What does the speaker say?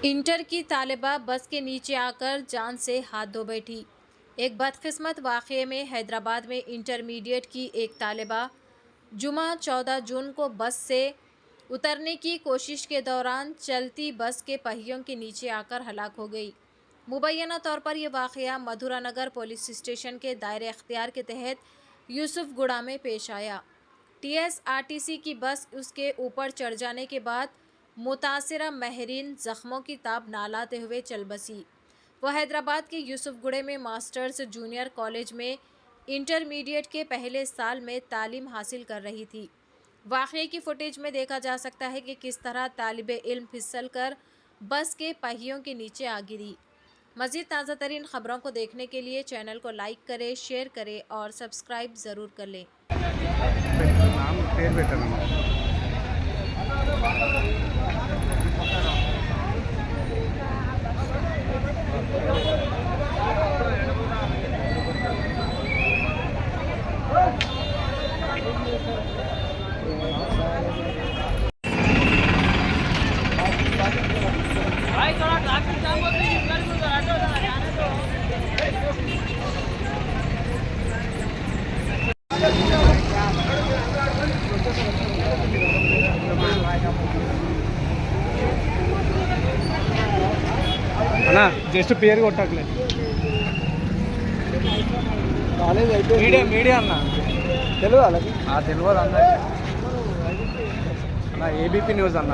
Inter की तालिबा बस के नीचे आकर जान से हाथ धो बैठी। एक बदकिस्मत वाक़ये में हैदराबाद में इंटरमीडिएट की एक तालिबा जुमा 14 जून को बस से उतरने की कोशिश के दौरान चलती बस के पहियों के नीचे आकर हलाक हो गई। मुबैना तौर पर यह वाक़या मधुरा नगर पुलिस स्टेशन के दायरे अख्तियार के तहत यूसुफगुड़ा में पेश आया। टीएसआरटीसी की बस उसके ऊपर चढ़ जाने के बाद मुतासिरा महरीन ज़ख्मों की ताब ना लाते हुए चल बसी। वह हैदराबाद के यूसुफगुड़े में मास्टर्स जूनियर कॉलेज में इंटरमीडिएट के पहले साल में तालीम हासिल कर रही थी। वाक़ये की फुटेज में देखा जा सकता है कि किस तरह तालिबे इल्म फिसल कर बस के पहियों के नीचे आ गिरी। मज़ीद ताज़ा तरीन ख़बरों को देखने के लिए चैनल को लाइक करें, शेयर करें और सब्सक्राइब ज़रूर कर लें। भाई थोड़ा ट्रैफिक जाम हो रही है, निकल को हटो ना, जाने दो। అన్నా జస్ట్ పేరు కొట్టట్లే మీడియా మీడియా అన్న తెలుగు వాళ్ళకి తెలియదు అన్న ఏబీపీ న్యూస్ అన్న.